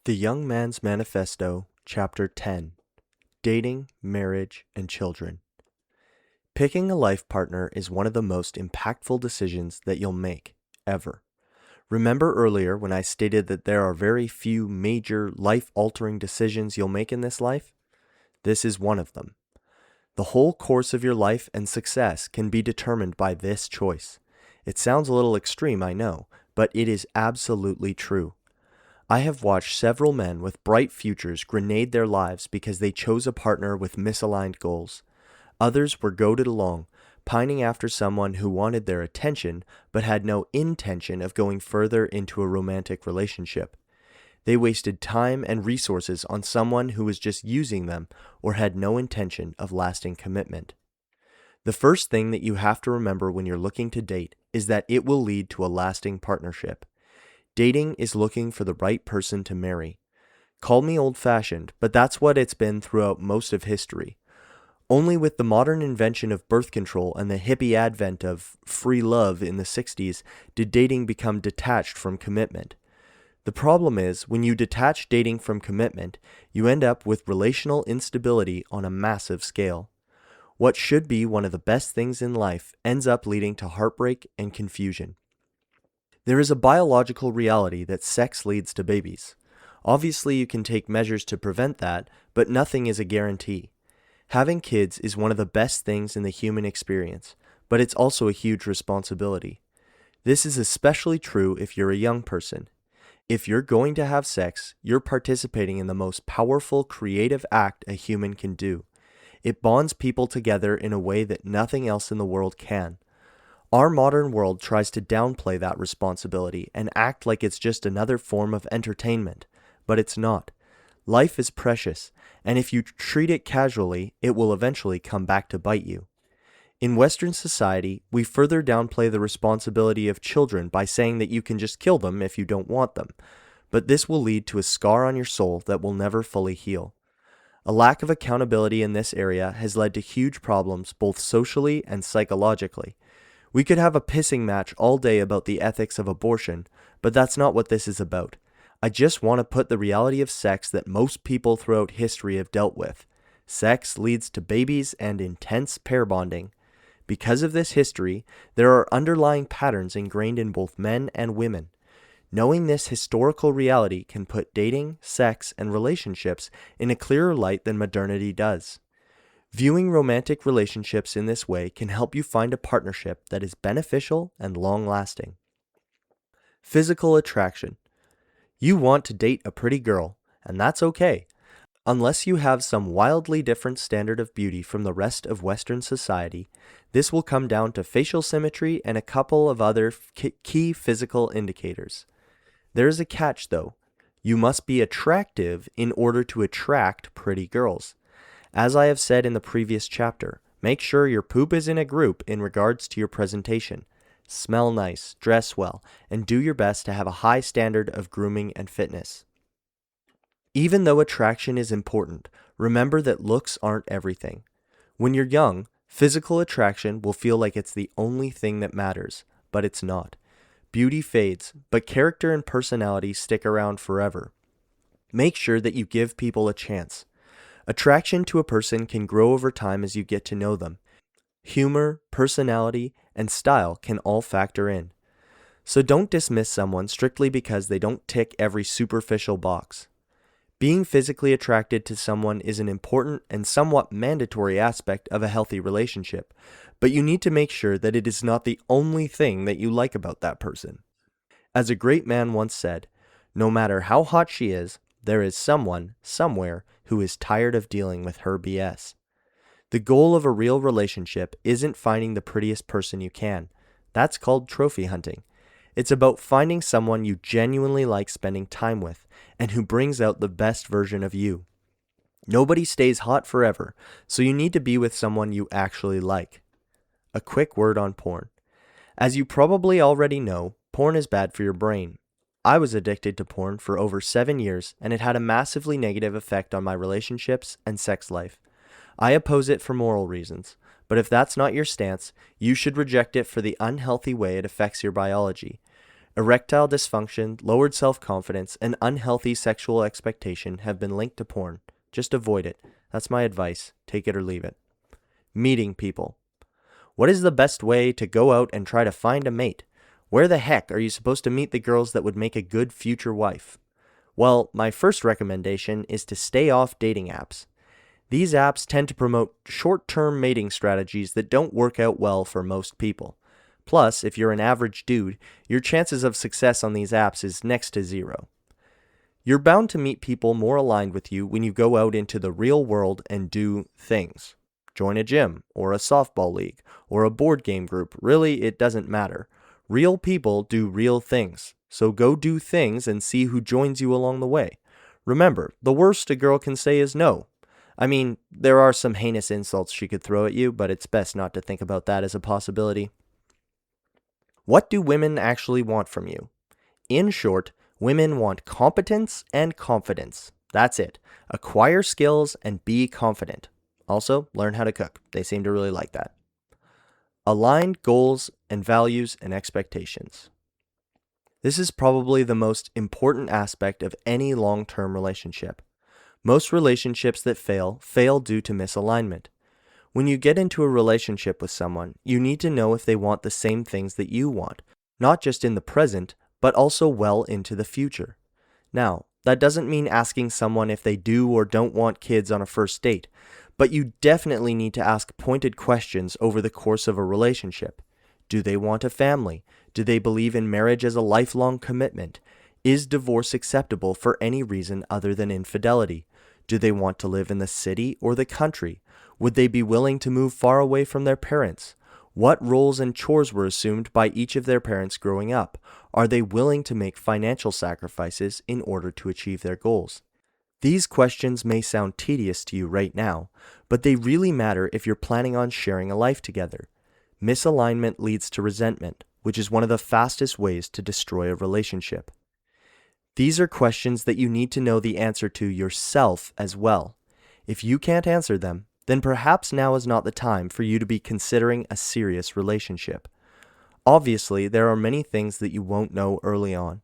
The Young Man's Manifesto, Chapter 10: Dating, Marriage, and Children. Picking a life partner is one of the most impactful decisions that you'll make, ever. Remember earlier when I stated that there are very few major life-altering decisions you'll make in this life? This is one of them. The whole course of your life and success can be determined by this choice. It sounds a little extreme, I know, but it is absolutely true. I have watched several men with bright futures grenade their lives because they chose a partner with misaligned goals. Others were goaded along, pining after someone who wanted their attention but had no intention of going further into a romantic relationship. They wasted time and resources on someone who was just using them or had no intention of lasting commitment. The first thing that you have to remember when you're looking to date is that it will lead to a lasting partnership. Dating is looking for the right person to marry. Call me old-fashioned, but that's what it's been throughout most of history. Only with the modern invention of birth control and the hippie advent of free love in the 60s did dating become detached from commitment. The problem is, when you detach dating from commitment, you end up with relational instability on a massive scale. What should be one of the best things in life ends up leading to heartbreak and confusion. There is a biological reality that sex leads to babies. Obviously, you can take measures to prevent that, but nothing is a guarantee. Having kids is one of the best things in the human experience, but it's also a huge responsibility. This is especially true if you're a young person. If you're going to have sex, you're participating in the most powerful creative act a human can do. It bonds people together in a way that nothing else in the world can. Our modern world tries to downplay that responsibility and act like it's just another form of entertainment, but it's not. Life is precious, and if you treat it casually, it will eventually come back to bite you. In Western society, we further downplay the responsibility of children by saying that you can just kill them if you don't want them, but this will lead to a scar on your soul that will never fully heal. A lack of accountability in this area has led to huge problems both socially and psychologically. We could have a pissing match all day about the ethics of abortion, but that's not what this is about. I just want to put the reality of sex that most people throughout history have dealt with. Sex leads to babies and intense pair bonding. Because of this history, there are underlying patterns ingrained in both men and women. Knowing this historical reality can put dating, sex, and relationships in a clearer light than modernity does. Viewing romantic relationships in this way can help you find a partnership that is beneficial and long-lasting. Physical attraction. You want to date a pretty girl, and that's okay. Unless you have some wildly different standard of beauty from the rest of Western society, this will come down to facial symmetry and a couple of other key physical indicators. There is a catch, though. You must be attractive in order to attract pretty girls. As I have said in the previous chapter, make sure your poop is in a group in regards to your presentation. Smell nice, dress well, and do your best to have a high standard of grooming and fitness. Even though attraction is important, remember that looks aren't everything. When you're young, physical attraction will feel like it's the only thing that matters, but it's not. Beauty fades, but character and personality stick around forever. Make sure that you give people a chance. Attraction to a person can grow over time as you get to know them. Humor, personality, and style can all factor in. So don't dismiss someone strictly because they don't tick every superficial box. Being physically attracted to someone is an important and somewhat mandatory aspect of a healthy relationship, but you need to make sure that it is not the only thing that you like about that person. As a great man once said, no matter how hot she is, there is someone, somewhere, who is tired of dealing with her BS. The goal of a real relationship isn't finding the prettiest person you can. That's called trophy hunting. It's about finding someone you genuinely like spending time with and who brings out the best version of you. Nobody stays hot forever, so you need to be with someone you actually like. A quick word on porn. As you probably already know, porn is bad for your brain. I was addicted to porn for over 7 years, and it had a massively negative effect on my relationships and sex life. I oppose it for moral reasons, but if that's not your stance, you should reject it for the unhealthy way it affects your biology. Erectile dysfunction, lowered self-confidence, and unhealthy sexual expectation have been linked to porn. Just avoid it. That's my advice. Take it or leave it. Meeting people. What is the best way to go out and try to find a mate? Where the heck are you supposed to meet the girls that would make a good future wife? Well, my first recommendation is to stay off dating apps. These apps tend to promote short-term mating strategies that don't work out well for most people. Plus, if you're an average dude, your chances of success on these apps is next to zero. You're bound to meet people more aligned with you when you go out into the real world and do things. Join a gym, or a softball league, or a board game group. Really, it doesn't matter. Real people do real things, so go do things and see who joins you along the way. Remember, the worst a girl can say is no. I mean, there are some heinous insults she could throw at you, but it's best not to think about that as a possibility. What do women actually want from you? In short, women want competence and confidence. That's it. Acquire skills and be confident. Also, learn how to cook. They seem to really like that. Aligned goals and values and expectations. This is probably the most important aspect of any long-term relationship. Most relationships that fail due to misalignment. When you get into a relationship with someone, you need to know if they want the same things that you want, not just in the present, but also well into the future. Now, that doesn't mean asking someone if they do or don't want kids on a first date, but you definitely need to ask pointed questions over the course of a relationship. Do they want a family? Do they believe in marriage as a lifelong commitment? Is divorce acceptable for any reason other than infidelity? Do they want to live in the city or the country? Would they be willing to move far away from their parents? What roles and chores were assumed by each of their parents growing up? Are they willing to make financial sacrifices in order to achieve their goals? These questions may sound tedious to you right now, but they really matter if you're planning on sharing a life together. Misalignment leads to resentment, which is one of the fastest ways to destroy a relationship. These are questions that you need to know the answer to yourself as well. If you can't answer them, then perhaps now is not the time for you to be considering a serious relationship. Obviously, there are many things that you won't know early on.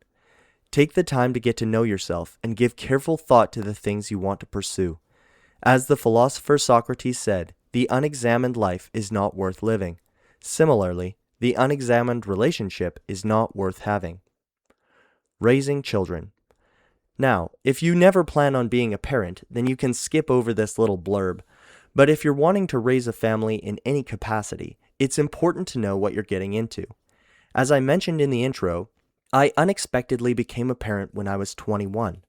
Take the time to get to know yourself and give careful thought to the things you want to pursue. As the philosopher Socrates said, the unexamined life is not worth living. Similarly, the unexamined relationship is not worth having. Raising children. Now, if you never plan on being a parent, then you can skip over this little blurb. But if you're wanting to raise a family in any capacity, it's important to know what you're getting into. As I mentioned in the intro, I unexpectedly became a parent when I was 21.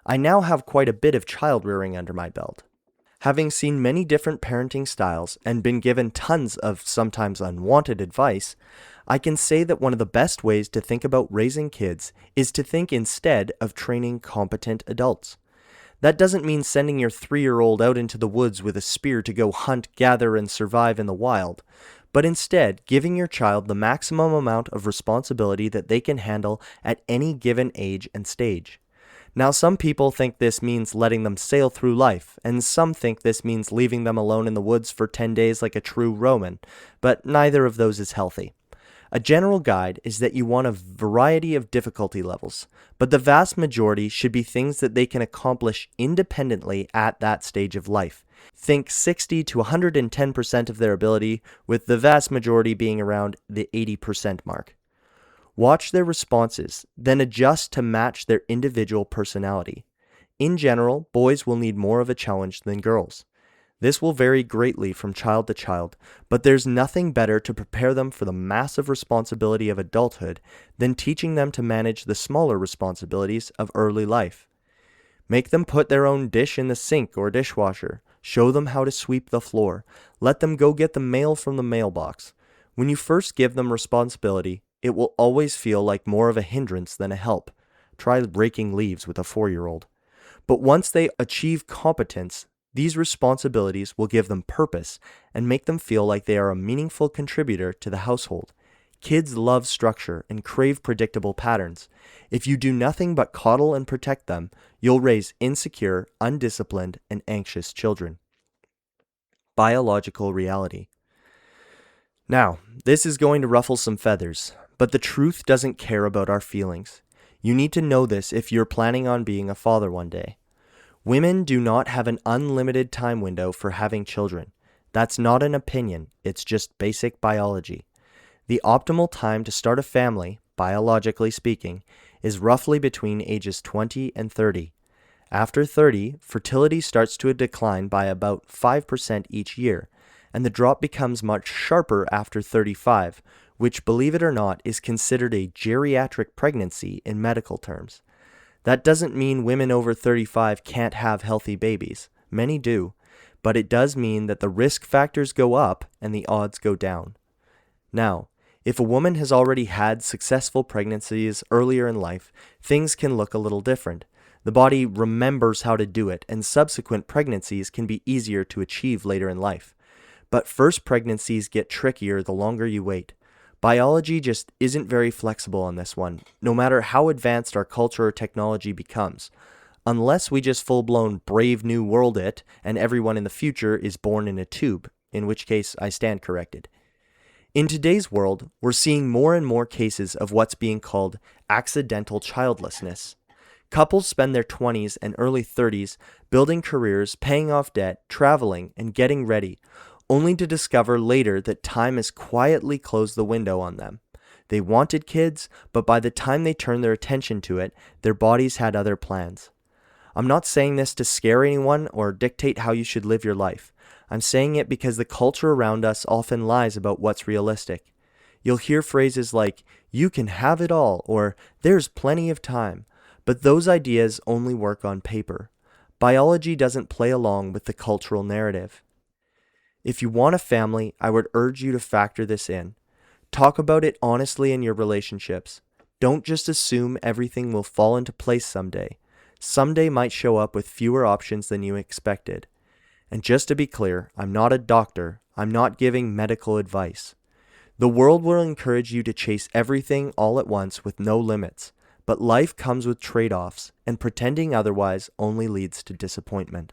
I now have quite a bit of child rearing under my belt. Having seen many different parenting styles and been given tons of sometimes unwanted advice, I can say that one of the best ways to think about raising kids is to think instead of training competent adults. That doesn't mean sending your 3-year-old out into the woods with a spear to go hunt, gather, and survive in the wild, but instead giving your child the maximum amount of responsibility that they can handle at any given age and stage. Now, some people think this means letting them sail through life, and some think this means leaving them alone in the woods for 10 days like a true Roman, but neither of those is healthy. A general guide is that you want a variety of difficulty levels, but the vast majority should be things that they can accomplish independently at that stage of life. Think 60 to 110% of their ability, with the vast majority being around the 80% mark. Watch their responses, then adjust to match their individual personality. In general, boys will need more of a challenge than girls. This will vary greatly from child to child, but there's nothing better to prepare them for the massive responsibility of adulthood than teaching them to manage the smaller responsibilities of early life. Make them put their own dish in the sink or dishwasher. Show them how to sweep the floor. Let them go get the mail from the mailbox. When you first give them responsibility, it will always feel like more of a hindrance than a help. Try raking leaves with a 4-year-old. But once they achieve competence, these responsibilities will give them purpose and make them feel like they are a meaningful contributor to the household. Kids love structure and crave predictable patterns. If you do nothing but coddle and protect them, you'll raise insecure, undisciplined, and anxious children. Biological reality. Now, this is going to ruffle some feathers, but the truth doesn't care about our feelings. You need to know this if you're planning on being a father one day. Women do not have an unlimited time window for having children. That's not an opinion, it's just basic biology. The optimal time to start a family, biologically speaking, is roughly between ages 20 and 30. After 30, fertility starts to decline by about 5% each year, and the drop becomes much sharper after 35, which, believe it or not, is considered a geriatric pregnancy in medical terms. That doesn't mean women over 35 can't have healthy babies. Many do, but it does mean that the risk factors go up and the odds go down. Now, if a woman has already had successful pregnancies earlier in life, things can look a little different. The body remembers how to do it, and subsequent pregnancies can be easier to achieve later in life. But first pregnancies get trickier the longer you wait. Biology just isn't very flexible on this one, no matter how advanced our culture or technology becomes. Unless we just full-blown brave new world it, and everyone in the future is born in a tube, in which case I stand corrected. In today's world, we're seeing more and more cases of what's being called accidental childlessness. Couples spend their 20s and early 30s building careers, paying off debt, traveling, and getting ready, only to discover later that time has quietly closed the window on them. They wanted kids, but by the time they turned their attention to it, their bodies had other plans. I'm not saying this to scare anyone or dictate how you should live your life. I'm saying it because the culture around us often lies about what's realistic. You'll hear phrases like, "you can have it all," or "there's plenty of time," but those ideas only work on paper. Biology doesn't play along with the cultural narrative. If you want a family, I would urge you to factor this in. Talk about it honestly in your relationships. Don't just assume everything will fall into place someday. Someday might show up with fewer options than you expected. And just to be clear, I'm not a doctor. I'm not giving medical advice. The world will encourage you to chase everything all at once with no limits, but life comes with trade-offs, and pretending otherwise only leads to disappointment.